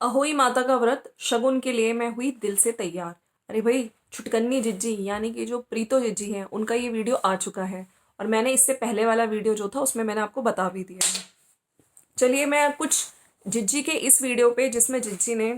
अहोई माता का व्रत शगुन के लिए मैं हुई दिल से तैयार। अरे भाई, छुटकन्नी जिज्जी यानी कि जो प्रीतो जिज्जी हैं उनका ये वीडियो आ चुका है। और मैंने इससे पहले वाला वीडियो जो था उसमें मैंने आपको बता भी दिया है। चलिए मैं कुछ जिज्जी के इस वीडियो पे, जिसमें जिज्जी ने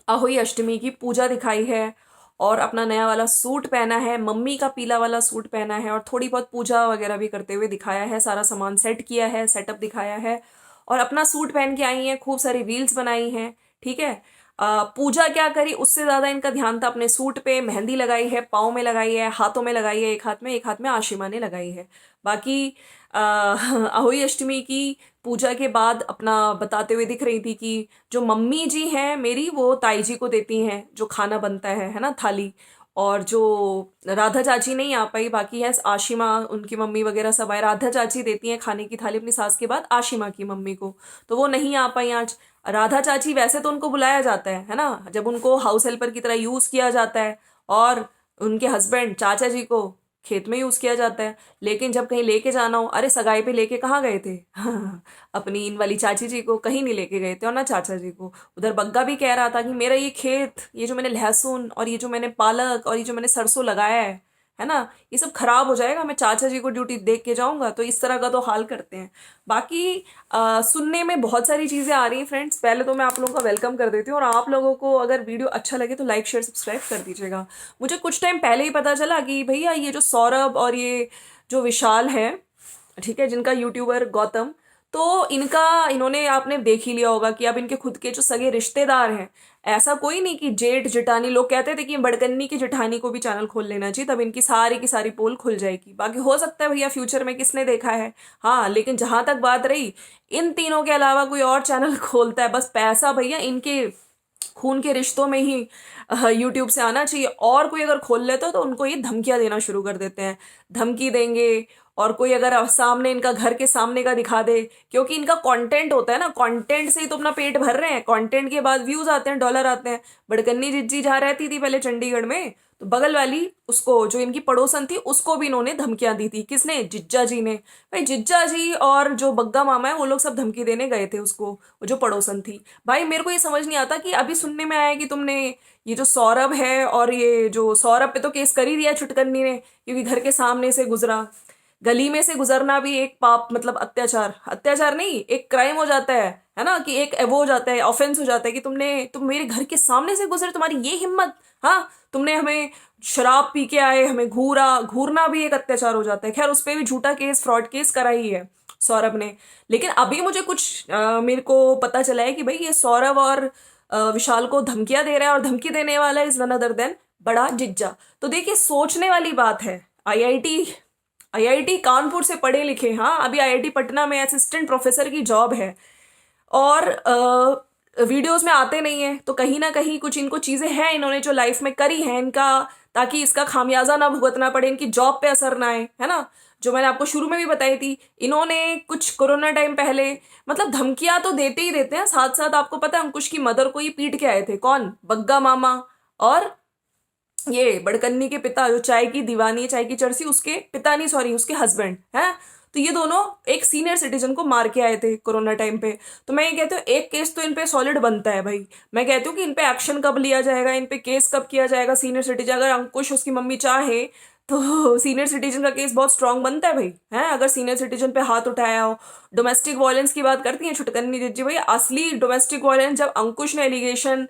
अहोई अष्टमी की पूजा दिखाई है और अपना नया वाला सूट पहना है, मम्मी का पीला वाला सूट पहना है और थोड़ी बहुत पूजा वगैरह भी करते हुए दिखाया है, सारा सामान सेट किया है, सेटअप दिखाया है और अपना सूट पहन के आई हैं, खूब सारी रील्स बनाई हैं। ठीक है। पूजा क्या करी उससे ज्यादा इनका ध्यान था अपने सूट पे। मेहंदी लगाई है, पाँव में लगाई है, हाथों में लगाई है, एक हाथ में आशिमा ने लगाई है। बाकी अहोई अष्टमी की पूजा के बाद अपना बताते हुए दिख रही थी कि जो मम्मी जी हैं मेरी, वो ताई जी को देती हैं जो खाना बनता है ना, थाली। और जो राधा चाची नहीं आ पाई, बाकी है आशिमा, उनकी मम्मी वगैरह सब आए। राधा चाची देती हैं खाने की थाली अपनी सास के बाद आशिमा की मम्मी को, तो वो नहीं आ पाई आज। राधा चाची वैसे तो उनको बुलाया जाता है ना, जब उनको हाउस हेल्पर की तरह यूज किया जाता है और उनके हस्बैंड चाचा जी को खेत में यूज किया जाता है। लेकिन जब कहीं लेके जाना हो, अरे सगाई पे लेके कहाँ गए थे अपनी इन वाली चाची जी को कहीं नहीं लेके गए थे, और ना चाचा जी को। उधर बग्गा भी कह रहा था कि मेरा ये खेत, ये जो मैंने लहसुन और ये जो मैंने पालक और ये जो मैंने सरसों लगाया है ना, ये सब खराब हो जाएगा, मैं चाचा जी को ड्यूटी देख के जाऊंगा। तो इस तरह का तो हाल करते हैं। बाकी सुनने में बहुत सारी चीजें आ रही हैं फ्रेंड्स। पहले तो मैं आप लोगों का वेलकम कर देती हूँ, और आप लोगों को अगर वीडियो अच्छा लगे तो लाइक शेयर सब्सक्राइब कर दीजिएगा। मुझे कुछ टाइम पहले ही पता चला कि भैया ये जो सौरभ और ये जो विशाल है, ठीक है, जिनका यूट्यूबर गौतम, तो इन्होंने आपने देख ही लिया होगा कि अब इनके खुद के जो सगे रिश्तेदार हैं, ऐसा कोई नहीं कि जेठ जेठानी, लोग कहते थे कि बड़कन्नी की जेठानी को भी चैनल खोल लेना चाहिए, तब इनकी सारी की सारी पोल खुल जाएगी। बाकी हो सकता है भैया फ्यूचर में, किसने देखा है। हाँ, लेकिन जहां तक बात रही, इन तीनों के अलावा कोई और चैनल खोलता है, बस पैसा भैया इनके खून के रिश्तों में ही यूट्यूब से आना चाहिए। और कोई अगर खोल लेता तो उनको ये धमकियां देना शुरू कर देते हैं, धमकी देंगे। और कोई अगर सामने इनका घर के सामने का दिखा दे, क्योंकि इनका कंटेंट होता है ना, कंटेंट से ही तो अपना पेट भर रहे हैं, कंटेंट के बाद व्यूज आते हैं, डॉलर आते हैं। बड़कन्नी जिज्जी जहाँ रहती थी पहले चंडीगढ़ में, तो बगल वाली उसको, जो इनकी पड़ोसन थी, उसको भी इन्होंने धमकियां दी थी। किसने? जिज्जा जी ने। भाई जिज्जा जी और जो बग्गा मामा है, वो लोग सब धमकी देने गए थे उसको, वो जो पड़ोसन थी। भाई मेरे को ये समझ नहीं आता कि अभी सुनने में आया कि तुमने ये जो सौरभ है, और ये जो सौरभ पे तो केस कर ही दिया छुटकन्नी ने, क्योंकि घर के सामने से गुजरा। गली में से गुजरना भी एक पाप, मतलब अत्याचार, अत्याचार नहीं, एक क्राइम हो जाता है ना, कि एक वो हो जाता है, ऑफेंस हो जाता है कि तुम मेरे घर के सामने से गुजरे, तुम्हारी ये हिम्मत। हाँ, तुमने हमें शराब पी के आए, हमें घूरना भी एक अत्याचार हो जाता है। खैर, उस पर भी झूठा केस, फ्रॉड केस करा ही है सौरभ ने। लेकिन अभी मुझे कुछ मेरे को पता चला है कि भाई ये सौरभ और विशाल को धमकियां दे रहा है, और धमकी देने वाला इज नन अदर देन बड़ा जिज्जा। तो देखिए, सोचने वाली बात है। आईआईटी कानपुर से पढ़े लिखे, हाँ, अभी आईआईटी पटना में असिस्टेंट प्रोफेसर की जॉब है, और वीडियोस में आते नहीं है, तो कहीं ना कहीं कुछ इनको चीजें हैं इन्होंने जो लाइफ में करी है इनका, ताकि इसका खामियाजा ना भुगतना पड़े, इनकी जॉब पे असर ना आए, है ना। जो मैंने आपको शुरू में भी बताई थी, इन्होंने कुछ कोरोना टाइम पहले, मतलब धमकियां तो देते ही देते हैं, साथ साथ आपको पता है अंकुश की मदर को ही पीट के आए थे। कौन? बग्गा मामा और ये बड़कन्नी के पिता, जो चाय की दीवानी, चाय की चरसी, उसके पिता नहीं, सॉरी, उसके हस्बैंड है। तो ये दोनों एक सीनियर सिटीजन को मार के आए थे कोरोना टाइम पे। तो मैं ये कहती हूँ, एक केस तो इन पे सॉलिड बनता है भाई। मैं कहती हूँ कि इन पे एक्शन कब लिया जाएगा, इन पे केस कब किया जाएगा। सीनियर सिटीजन, अगर अंकुश उसकी मम्मी चाहे तो सीनियर सिटीजन का केस बहुत स्ट्रांग बनता है भाई, है, अगर सीनियर सिटीजन पे हाथ उठाया हो। डोमेस्टिक वायलेंस की बात करती है छुटकन्नी जिज्जी, भाई असली डोमेस्टिक वायलेंस जब अंकुश ने एलिगेशन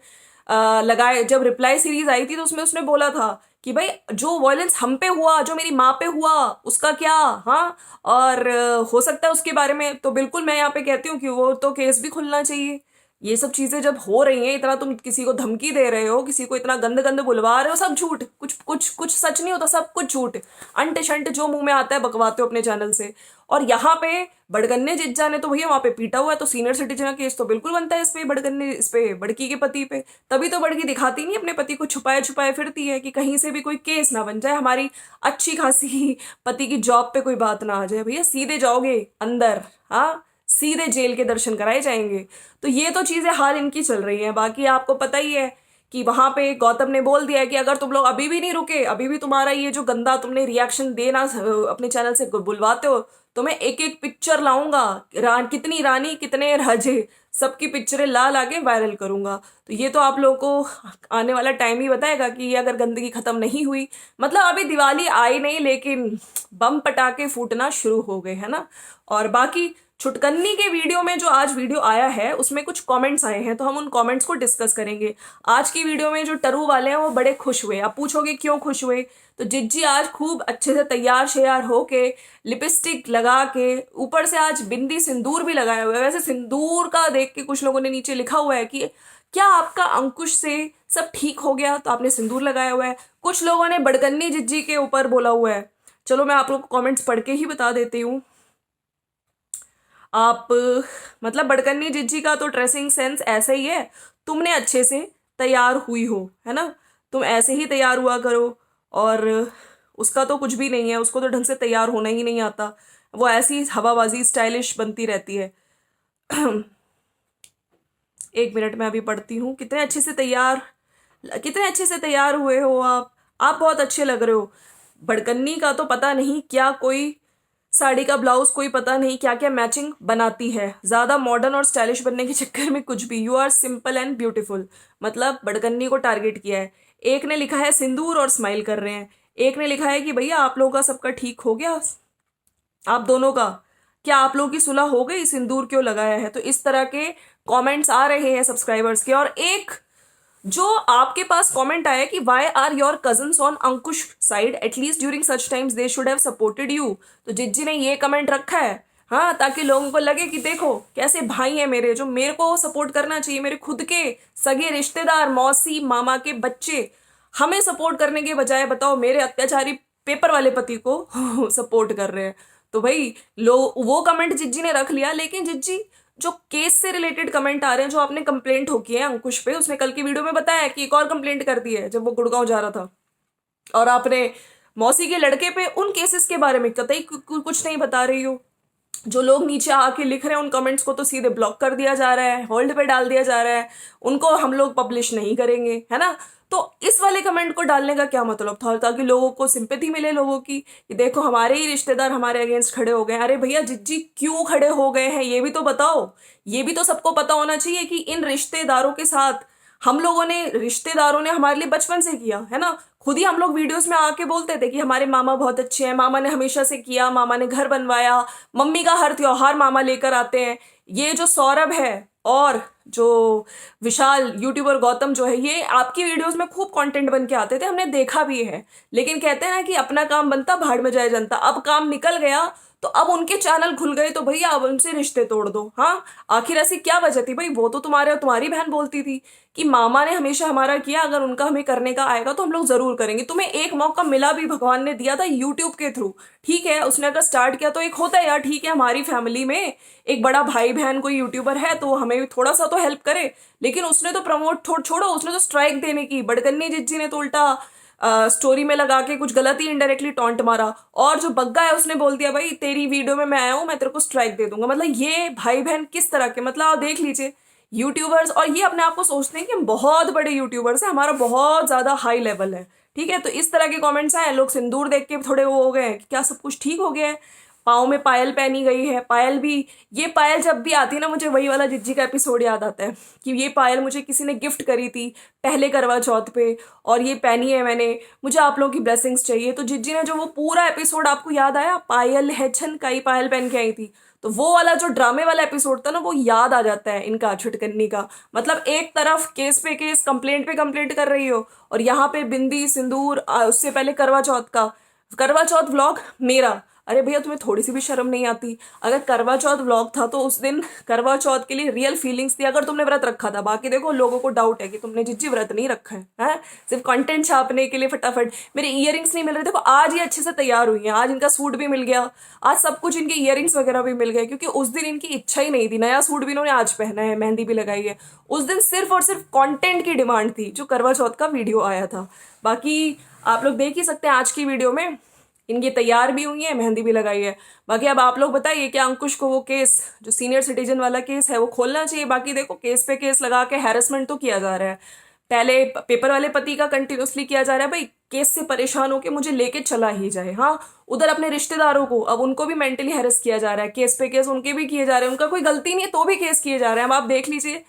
लगाए, जब रिप्लाई सीरीज आई थी, तो उसमें उसने बोला था कि भाई जो वायलेंस हम पे हुआ, जो मेरी माँ पे हुआ, उसका क्या। हाँ, और हो सकता है उसके बारे में, तो बिल्कुल मैं यहाँ पे कहती हूँ कि वो तो केस भी खुलना चाहिए। ये सब चीजें जब हो रही हैं, इतना तुम किसी को धमकी दे रहे हो, किसी को इतना गंद गंद बुलवा रहे हो, सब झूठ, कुछ कुछ कुछ सच नहीं होता, सब कुछ झूठ, अंट शंट जो मुंह में आता है बकवाते हो अपने चैनल से। और यहाँ पे बड़गन्ने जिज्जा ने तो भैया वहां पे पीटा हुआ है, तो सीनियर सिटीजन का केस तो बिल्कुल बनता है इस पे, बड़गन्ने, इस पे बड़की के पति पे। तभी तो बड़की दिखाती नहीं अपने पति को, छुपाए छुपाए फिरती है कि कहीं से भी कोई केस ना बन जाए, हमारी अच्छी खासी पति की जॉब पे कोई बात ना आ जाए। भैया सीधे जाओगे अंदर, हाँ, सीधे जेल के दर्शन कराए जाएंगे। तो ये तो चीजें हाल इनकी चल रही हैं। बाकी आपको पता ही है कि वहां पे गौतम ने बोल दिया है कि अगर तुम लोग अभी भी नहीं रुके, अभी भी तुम्हारा ये जो गंदा तुमने रिएक्शन देना अपने चैनल से बुलवाते हो, तो मैं एक एक पिक्चर लाऊंगा, कितनी रानी कितने राजे, सबकी पिक्चरें ला ला के वायरल करूंगा। तो ये तो आप लोगों को आने वाला टाइम ही बताएगा कि ये अगर गंदगी खत्म नहीं हुई, मतलब अभी दिवाली आई नहीं लेकिन बम पटाखे फूटना शुरू हो गए, है ना। और बाकी छुटकन्नी के वीडियो में जो आज वीडियो आया है उसमें कुछ कमेंट्स आए हैं, तो हम उन कमेंट्स को डिस्कस करेंगे। आज की वीडियो में जो टरू वाले हैं वो बड़े खुश हुए। आप पूछोगे क्यों खुश हुए, तो जिज्जी आज खूब अच्छे से तैयार श्यार होके, लिपस्टिक लगा के, ऊपर से आज बिंदी सिंदूर भी लगाया हुआ है। वैसे सिंदूर का देख के कुछ लोगों ने नीचे लिखा हुआ है कि क्या आपका अंकुश से सब ठीक हो गया, तो आपने सिंदूर लगाया हुआ है। कुछ लोगों ने बड़कन्नी जिज्जी के ऊपर बोला हुआ है। चलो मैं आप लोग को कमेंट्स पढ़ के ही बता देती हूँ। आप मतलब बड़कन्नी जिज्जी का तो ड्रेसिंग सेंस ऐसा ही है, तुमने अच्छे से तैयार हुई हो, है ना, तुम ऐसे ही तैयार हुआ करो। और उसका तो कुछ भी नहीं है, उसको तो ढंग से तैयार होना ही नहीं आता, वो ऐसी हवाबाजी स्टाइलिश बनती रहती है। एक मिनट में अभी पढ़ती हूँ। कितने अच्छे से तैयार हुए हो आप बहुत अच्छे लग रहे हो। बड़कन्नी का तो पता नहीं क्या, कोई साड़ी का ब्लाउज, कोई पता नहीं क्या क्या मैचिंग बनाती है, ज्यादा मॉडर्न और स्टाइलिश बनने के चक्कर में कुछ भी। You are simple and beautiful, मतलब बड़कन्नी को टारगेट किया है। एक ने लिखा है सिंदूर और स्माइल कर रहे हैं, एक ने लिखा है कि भैया आप लोगों का सबका ठीक हो गया, आप दोनों का, क्या आप लोगों की सुलह हो गई, सिंदूर क्यों लगाया है। तो इस तरह के कमेंट्स आ रहे हैं सब्सक्राइबर्स के। और एक जो आपके पास कमेंट आया कि why are your cousins on Ankush side, at least during such times they should have supported you. तो जिज्जी ने ये कमेंट रखा है, हाँ, ताकि लोगों को लगे कि देखो कैसे भाई हैं मेरे, जो मेरे को सपोर्ट करना चाहिए, मेरे खुद के सगे रिश्तेदार, मौसी मामा के बच्चे हमें सपोर्ट करने के बजाय बताओ मेरे अत्याचारी पेपर वाले पति को सपोर्ट कर रहे हैं। तो भाई वो कमेंट जिज्जी ने रख लिया। लेकिन जिज्जी जो केस से रिलेटेड कमेंट आ रहे हैं, जो आपने कंप्लेंट हो की है अंकुश पे, उसने कल की वीडियो में बताया कि एक और कंप्लेंट कर दी है जब वो गुड़गांव जा रहा था, और आपने मौसी के लड़के पे उन केसेस के बारे में कतई कुछ नहीं बता रही हो। जो लोग नीचे आके लिख रहे हैं उन कमेंट्स को तो सीधे ब्लॉक कर दिया जा रहा है, होल्ड पे डाल दिया जा रहा है, उनको हम लोग पब्लिश नहीं करेंगे, है ना। तो इस वाले कमेंट को डालने का क्या मतलब था, ताकि लोगों को सिंपैथी मिले लोगों की कि देखो हमारे ही रिश्तेदार हमारे अगेंस्ट खड़े हो गए। अरे भैया जिज्जी क्यों खड़े हो गए हैं ये भी तो बताओ, ये भी तो सबको पता होना चाहिए कि इन रिश्तेदारों के साथ रिश्तेदारों ने हमारे लिए बचपन से किया, है ना। खुद ही हम लोग वीडियोस में आके बोलते थे कि हमारे मामा बहुत अच्छे हैं, मामा ने हमेशा से किया, मामा ने घर बनवाया, मम्मी का हर त्योहार मामा लेकर आते हैं। ये जो सौरभ है और जो विशाल यूट्यूबर गौतम जो है, ये आपकी वीडियोस में खूब कंटेंट बन के आते थे, हमने देखा भी है। लेकिन कहते हैं ना कि अपना काम बनता भाड़ में जाए जनता। अब काम निकल गया तो अब उनके चैनल खुल गए तो भैया अब उनसे रिश्ते तोड़ दो। हाँ, आखिर ऐसी क्या वजह थी भाई, वो तो तुम्हारी बहन बोलती थी कि मामा ने हमेशा हमारा किया, अगर उनका हमें करने का आएगा तो हम लोग जरूर करेंगे। तुम्हें एक मौका मिला भी, भगवान ने दिया था यूट्यूब के थ्रू, ठीक है, उसने अगर स्टार्ट किया तो एक होता है यार, ठीक है हमारी फैमिली में एक बड़ा भाई बहन कोई यूट्यूबर है तो हमें भी थोड़ा सा तो हेल्प करे। लेकिन उसने तो प्रमोट छोड़ो, उसने तो स्ट्राइक देने की, बड़कन्नी जिज्जी ने तो उल्टा स्टोरी में लगा के कुछ गलत ही इनडायरेक्टली टॉन्ट मारा, और जो बग्गा है उसने बोल दिया भाई तेरी वीडियो में मैं आया हूं, मैं तेरे को स्ट्राइक दे दूंगा। मतलब ये भाई बहन किस तरह के, मतलब आप देख लीजिए यूट्यूबर्स, और ये अपने आप को सोचते हैं कि हम बहुत बड़े यूट्यूबर्स हैं, हमारा बहुत ज्यादा हाई लेवल है, ठीक है। तो इस तरह के कमेंट्स आए, लोग सिंदूर देख के थोड़े वो हो गए कि क्या सब कुछ ठीक हो गया है। पाँव में पायल पहनी गई है, पायल भी, ये पायल जब भी आती है ना मुझे वही वाला जिज्जी का एपिसोड याद आता है कि ये पायल मुझे किसी ने गिफ्ट करी थी पहले करवा चौथ पे, और ये पहनी है मैंने, मुझे आप लोगों की ब्लेसिंग्स चाहिए। तो जिज्जी ने जो वो पूरा एपिसोड, आपको याद आया, पायल है छनकाई पायल पहन के आई थी, तो वो वाला जो ड्रामे वाला एपिसोड था ना वो याद आ जाता है इनका, छुटकन्नी का। मतलब एक तरफ केस पे केस, कंप्लेंट पे कंप्लेंट कर रही हो, और यहाँ पे बिंदी सिंदूर, उससे पहले करवा चौथ व्लॉग मेरा। अरे भैया तुम्हें थोड़ी सी भी शर्म नहीं आती। अगर करवा चौथ व्लॉग था तो उस दिन करवा चौथ के लिए रियल फीलिंग्स थी अगर तुमने व्रत रखा था। बाकी देखो लोगों को डाउट है कि तुमने जिज्जी व्रत नहीं रखा है, सिर्फ कंटेंट छापने के लिए फटाफट। मेरे इयरिंग्स नहीं मिल रहे, देखो आज ये अच्छे से तैयार हुई हैं, आज इनका सूट भी मिल गया, आज सब कुछ, इनके इयरिंग्स वगैरह भी मिल गए, क्योंकि उस दिन इनकी इच्छा ही नहीं थी। नया सूट भी इन्होंने आज पहना है, मेहंदी भी लगाई है। उस दिन सिर्फ और सिर्फ कंटेंट की डिमांड थी, जो करवा चौथ का वीडियो आया था। बाकी आप लोग देख ही सकते हैं आज की वीडियो में इनकी तैयार भी हुई है, मेहंदी भी लगाई है। बाकी अब आप लोग बताइए क्या अंकुश को वो केस, जो सीनियर सिटीजन वाला केस है, वो खोलना चाहिए। बाकी देखो केस पे केस लगा के हैरेसमेंट तो किया जा रहा है। पहले पेपर वाले पति का कंटिन्यूसली किया जा रहा है, भाई केस से परेशान होके मुझे लेके चला ही जाए। हाँ, उधर अपने रिश्तेदारों को, अब उनको भी मेंटली हैरेस किया जा रहा है, केस पे केस उनके भी किए जा रहे हैं, उनका कोई गलती नहीं है तो भी केस किए जा रहे हैं। अब आप देख लीजिए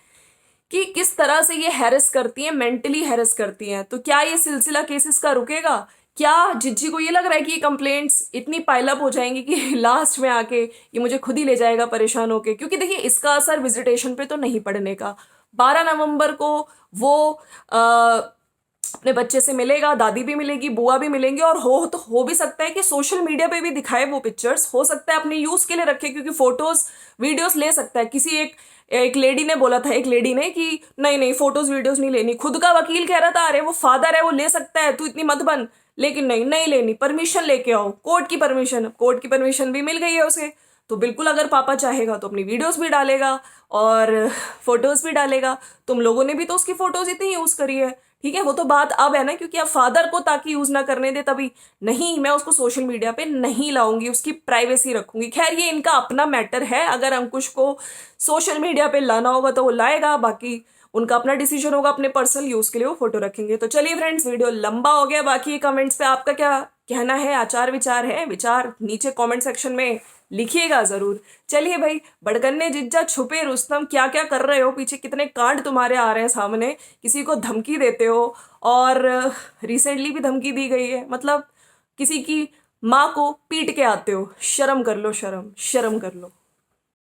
कि किस तरह से ये हैरेस करती हैं, मेंटली हैरेस करती हैं। तो क्या ये सिलसिला केसेस का रुकेगा? क्या जिज्जी को ये लग रहा है कि ये कंप्लेंट्स इतनी पाइलअप हो जाएंगी कि लास्ट में आके ये मुझे खुद ही ले जाएगा परेशान होके? क्योंकि देखिए, इसका असर विजिटेशन पे तो नहीं पड़ने का। 12 नवंबर को वो अपने बच्चे से मिलेगा, दादी भी मिलेगी, बुआ भी मिलेंगे, और हो भी सकता है कि सोशल मीडिया पे भी दिखाए वो पिक्चर्स, हो सकता है अपने यूज के लिए रखे, क्योंकि फोटोज वीडियोस ले सकता है। किसी एक लेडी ने बोला था, एक लेडी ने, कि नहीं नहीं फोटोज वीडियोस नहीं लेनी। खुद का वकील कह रहा था अरे वो फादर है, वो ले सकता है, तू इतनी मत बन। लेकिन नहीं, नहीं लेनी, परमिशन लेके आओ, कोर्ट की परमिशन भी मिल गई है उसे। तो बिल्कुल अगर पापा चाहेगा तो अपनी वीडियोस भी डालेगा और फोटोज भी डालेगा। तुम लोगों ने भी तो उसकी फोटोज इतनी यूज करी है, ठीक है। वो तो बात अब है ना, क्योंकि अब फादर को ताकि यूज ना करने दे, तभी नहीं, मैं उसको सोशल मीडिया पे नहीं लाऊंगी, उसकी प्राइवेसी रखूंगी। खैर, ये इनका अपना मैटर है, अगर अंकुश को सोशल मीडिया पे लाना होगा तो वो लाएगा, बाकी उनका अपना डिसीजन होगा, अपने पर्सनल यूज के लिए वो फोटो रखेंगे। तो चलिए फ्रेंड्स, वीडियो लंबा हो गया, बाकी कमेंट्स पे आपका क्या कहना है, आचार विचार है, विचार नीचे कमेंट सेक्शन में लिखिएगा जरूर। चलिए भाई, बड़कन्ने जिज्जा, छुपे रुस्तम, क्या क्या कर रहे हो पीछे, कितने कांड तुम्हारे आ रहे हैं सामने, किसी को धमकी देते हो, और रिसेंटली भी धमकी दी गई है, मतलब किसी की माँ को पीट के आते हो। शर्म कर लो, शर्म कर लो।